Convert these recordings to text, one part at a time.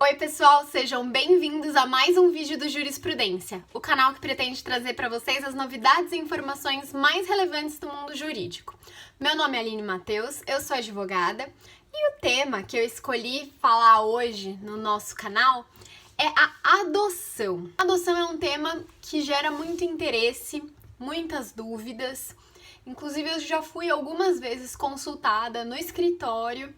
Oi pessoal, sejam bem-vindos a mais um vídeo do Jurisprudência, o canal que pretende trazer para vocês as novidades e informações mais relevantes do mundo jurídico. Meu nome é Aline Matheus, eu sou advogada e o tema que eu escolhi falar hoje no nosso canal é a adoção. A adoção é um tema que gera muito interesse, muitas dúvidas, inclusive eu já fui algumas vezes consultada no escritório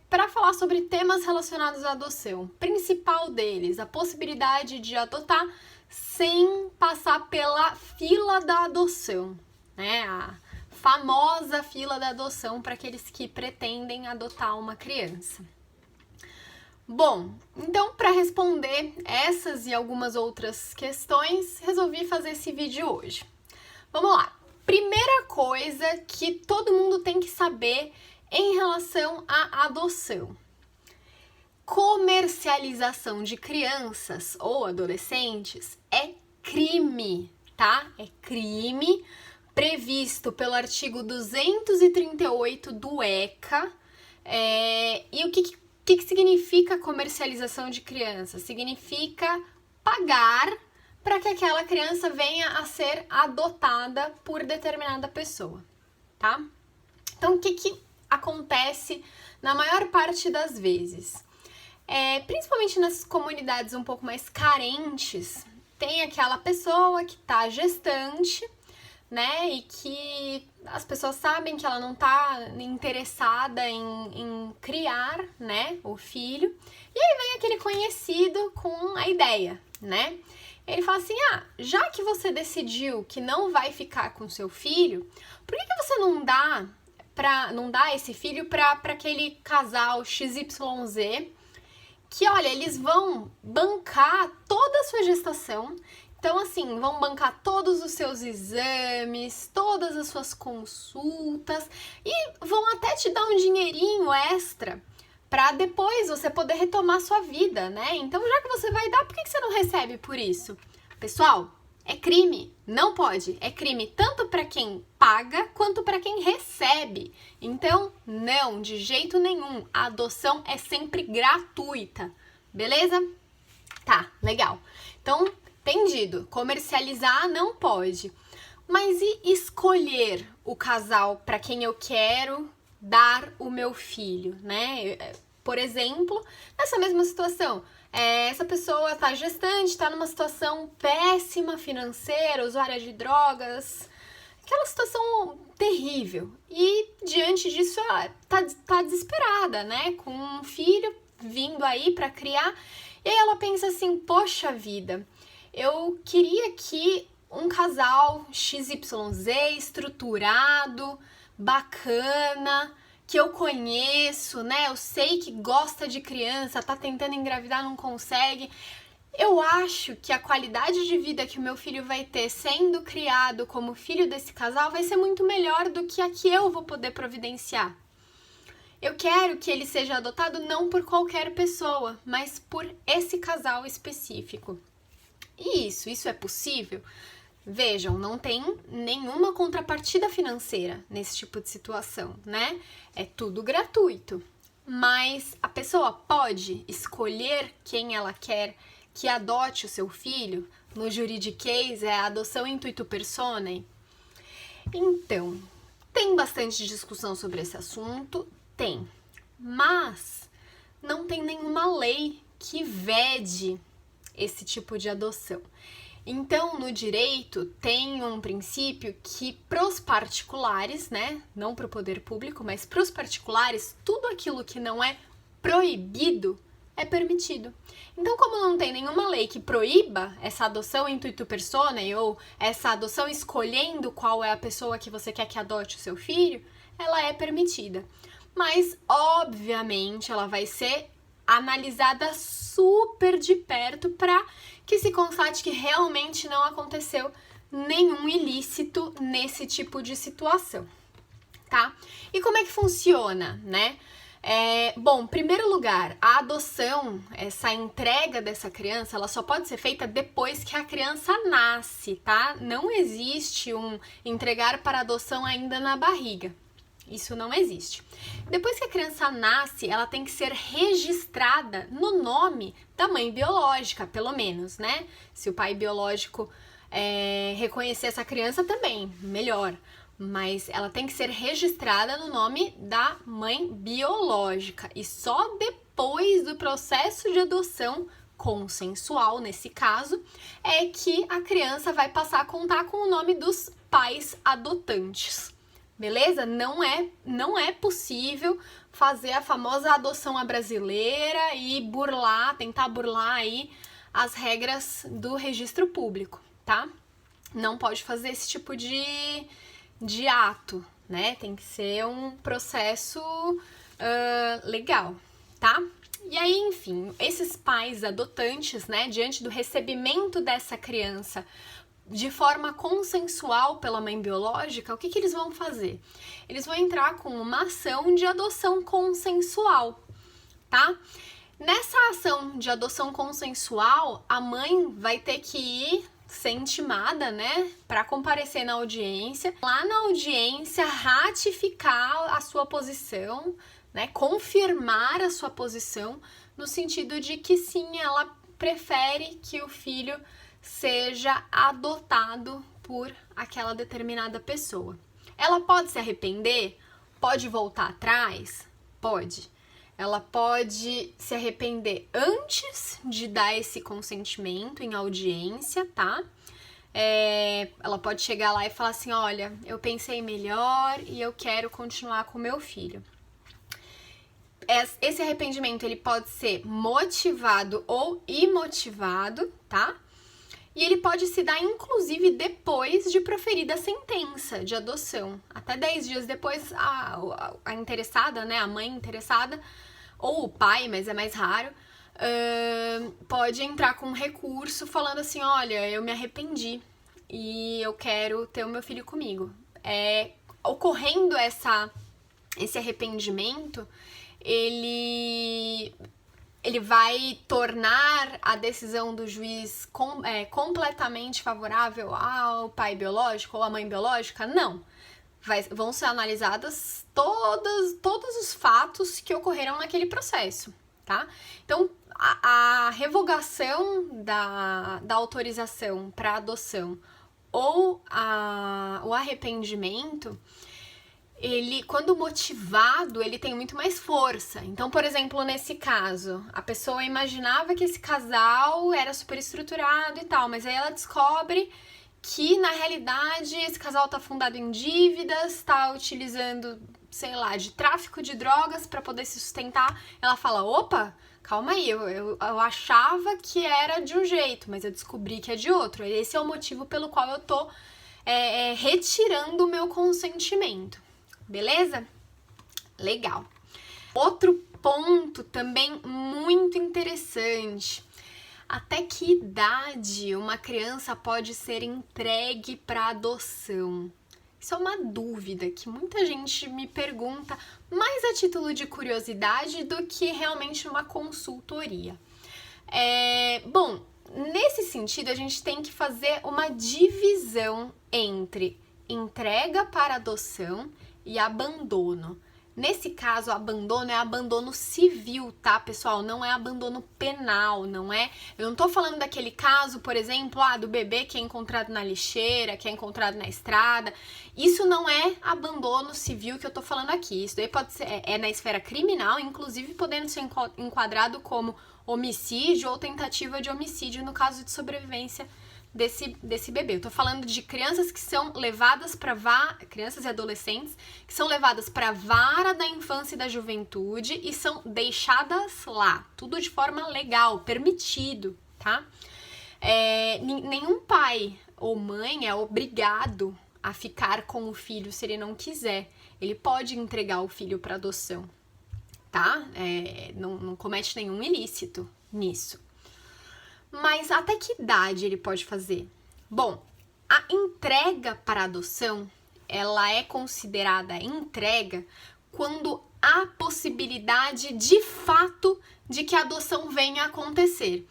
para falar sobre temas relacionados à adoção. O principal deles, a possibilidade de adotar sem passar pela fila da adoção, né? A famosa fila da adoção para aqueles que pretendem adotar uma criança. Bom, então para responder essas e algumas outras questões, resolvi fazer esse vídeo hoje. Vamos lá. Primeira coisa que todo mundo tem que saber em relação à adoção: comercialização de crianças ou adolescentes é crime, tá? É crime previsto pelo artigo 238 do ECA. E o que significa comercialização de crianças? Significa pagar para que aquela criança venha a ser adotada por determinada pessoa, tá? Então, o que acontece na maior parte das vezes? Principalmente nas comunidades um pouco mais carentes, tem aquela pessoa que tá gestante, né, e que as pessoas sabem que ela não tá interessada em criar, né, o filho, e aí vem aquele conhecido com a ideia, né? Ele fala assim: já que você decidiu que não vai ficar com seu filho, por que você não dá esse filho para aquele casal XYZ, que, olha, eles vão bancar toda a sua gestação. Então, assim, vão bancar todos os seus exames, todas as suas consultas e vão até te dar um dinheirinho extra para depois você poder retomar sua vida, né? Então, já que você vai dar, por que você não recebe por isso? Pessoal, é crime, não pode. É crime tanto para quem paga quanto para quem recebe. Então, não, de jeito nenhum. A adoção é sempre gratuita, beleza? Tá, legal. Então, entendido. Comercializar não pode. Mas e escolher o casal para quem eu quero dar o meu filho, né? Por exemplo, nessa mesma situação, essa pessoa está gestante, está numa situação péssima financeira, usuária de drogas, aquela situação terrível. E diante disso, ela tá desesperada, né? Com um filho vindo aí para criar. E aí ela pensa assim: poxa vida, eu queria que um casal XYZ estruturado, bacana, que eu conheço, né? Eu sei que gosta de criança, tá tentando engravidar, não consegue. Eu acho que a qualidade de vida que o meu filho vai ter sendo criado como filho desse casal vai ser muito melhor do que a que eu vou poder providenciar. Eu quero que ele seja adotado não por qualquer pessoa, mas por esse casal específico. E isso é possível? Vejam, não tem nenhuma contrapartida financeira nesse tipo de situação, né? É tudo gratuito. Mas a pessoa pode escolher quem ela quer que adote o seu filho? No juridiquês é a adoção intuito personae. Então, tem bastante discussão sobre esse assunto? Tem. Mas não tem nenhuma lei que vede esse tipo de adoção. Então, no direito, tem um princípio que para os particulares, né, não para o poder público, mas para os particulares, tudo aquilo que não é proibido é permitido. Então, como não tem nenhuma lei que proíba essa adoção intuito personae ou essa adoção escolhendo qual é a pessoa que você quer que adote o seu filho, ela é permitida. Mas, obviamente, ela vai ser analisada super de perto para que se constate que realmente não aconteceu nenhum ilícito nesse tipo de situação, tá? E como é que funciona, né? Bom, em primeiro lugar, a adoção, essa entrega dessa criança, ela só pode ser feita depois que a criança nasce, tá? Não existe um entregar para adoção ainda na barriga. Isso não existe. Depois que a criança nasce, ela tem que ser registrada no nome da mãe biológica, pelo menos, né? Se o pai biológico reconhecer essa criança também, melhor. Mas ela tem que ser registrada no nome da mãe biológica. E só depois do processo de adoção consensual, nesse caso, é que a criança vai passar a contar com o nome dos pais adotantes. Beleza? Não é possível fazer a famosa adoção à brasileira e tentar burlar aí as regras do registro público, tá? Não pode fazer esse tipo de ato, né? Tem que ser um processo legal, tá? E aí, enfim, esses pais adotantes, né, diante do recebimento dessa criança de forma consensual pela mãe biológica, o que eles vão fazer? Eles vão entrar com uma ação de adoção consensual, tá? Nessa ação de adoção consensual, a mãe vai ter que ir ser intimada, né, para comparecer na audiência. Lá na audiência, ratificar a sua posição, né, confirmar a sua posição, no sentido de que sim, ela prefere que o filho seja adotado por aquela determinada pessoa. Ela pode se arrepender? Pode voltar atrás? Pode. Ela pode se arrepender antes de dar esse consentimento em audiência, tá? Ela pode chegar lá e falar assim, olha, eu pensei melhor e eu quero continuar com meu filho. Esse arrependimento, ele pode ser motivado ou imotivado, tá? E ele pode se dar, inclusive, depois de proferida a sentença de adoção. Até 10 dias depois, a interessada, né, a mãe interessada, ou o pai, mas é mais raro, pode entrar com um recurso falando assim, olha, eu me arrependi e eu quero ter o meu filho comigo. Ocorrendo esse arrependimento, ele vai tornar a decisão do juiz completamente favorável ao pai biológico ou à mãe biológica? Não. Vão ser analisadas todos os fatos que ocorreram naquele processo, tá? Então, a revogação da autorização para adoção ou o arrependimento, ele, quando motivado, ele tem muito mais força. Então, por exemplo, nesse caso, a pessoa imaginava que esse casal era super estruturado e tal, mas aí ela descobre que, na realidade, esse casal tá fundado em dívidas, tá utilizando, sei lá, de tráfico de drogas para poder se sustentar. Ela fala, opa, calma aí, eu achava que era de um jeito, mas eu descobri que é de outro. Esse é o motivo pelo qual eu tô retirando o meu consentimento. Beleza? Legal. Outro ponto também muito interessante. Até que idade uma criança pode ser entregue para adoção? Isso é uma dúvida que muita gente me pergunta, mais a título de curiosidade do que realmente uma consultoria. Bom, nesse sentido, a gente tem que fazer uma divisão entre entrega para adoção e abandono. Nesse caso, abandono é abandono civil, tá, pessoal? Não é abandono penal, não é? Eu não tô falando daquele caso, por exemplo, do bebê que é encontrado na lixeira, que é encontrado na estrada. Isso não é abandono civil que eu tô falando aqui. Isso daí pode ser, na esfera criminal, inclusive podendo ser enquadrado como homicídio ou tentativa de homicídio no caso de sobrevivência desse bebê. Eu tô falando de crianças que são levadas crianças e adolescentes que são levadas para a vara da infância e da juventude e são deixadas lá, tudo de forma legal, permitido, tá? Nenhum pai ou mãe é obrigado a ficar com o filho se ele não quiser. Ele pode entregar o filho para adoção, tá? Não comete nenhum ilícito nisso. Mas até que idade ele pode fazer? Bom, a entrega para adoção, ela é considerada entrega quando há possibilidade de fato de que a adoção venha a acontecer.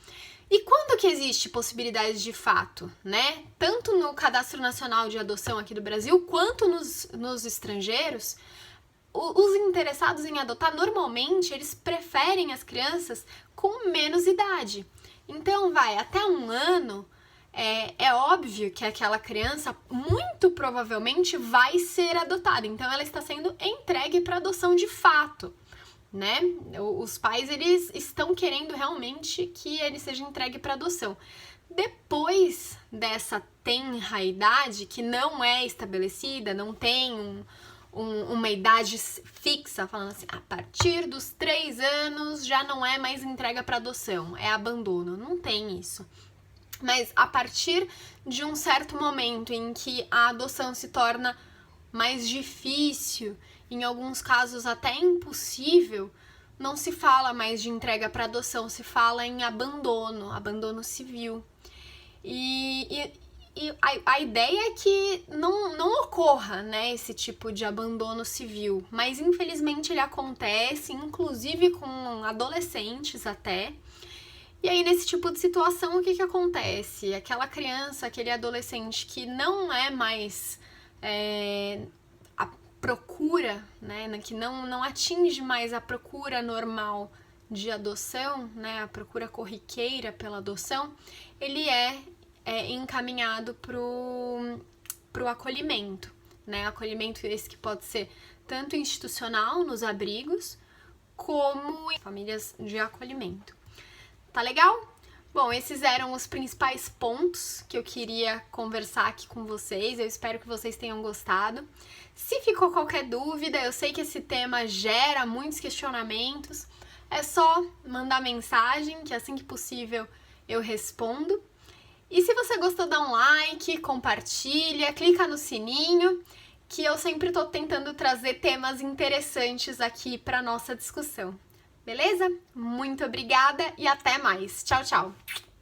E quando que existe possibilidade de fato, né? Tanto no Cadastro Nacional de Adoção aqui do Brasil, quanto nos estrangeiros, os interessados em adotar, normalmente, eles preferem as crianças com menos idade. Então, até 1 ano, é óbvio que aquela criança, muito provavelmente, vai ser adotada. Então, ela está sendo entregue para adoção de fato, né? Os pais, eles estão querendo realmente que ele seja entregue para adoção. Depois dessa tenra idade, que não é estabelecida, não tem uma idade fixa, falando assim, a partir dos 3 anos já não é mais entrega para adoção, é abandono. Não tem isso. Mas a partir de um certo momento em que a adoção se torna mais difícil, em alguns casos até impossível, não se fala mais de entrega para adoção, se fala em abandono civil. E a ideia é que não ocorra, né, esse tipo de abandono civil, mas infelizmente ele acontece, inclusive com adolescentes até. E aí, nesse tipo de situação, o que acontece? Aquela criança, aquele adolescente que não é mais a procura, né, que não atinge mais a procura normal de adoção, né, a procura corriqueira pela adoção, ele é encaminhado pro acolhimento, né? Acolhimento esse que pode ser tanto institucional, nos abrigos, como em famílias de acolhimento. Tá legal? Bom, esses eram os principais pontos que eu queria conversar aqui com vocês. Eu espero que vocês tenham gostado. Se ficou qualquer dúvida, eu sei que esse tema gera muitos questionamentos. É só mandar mensagem, que assim que possível eu respondo. E se você gostou, dá um like, compartilha, clica no sininho, que eu sempre tô tentando trazer temas interessantes aqui para nossa discussão. Beleza? Muito obrigada e até mais. Tchau, tchau!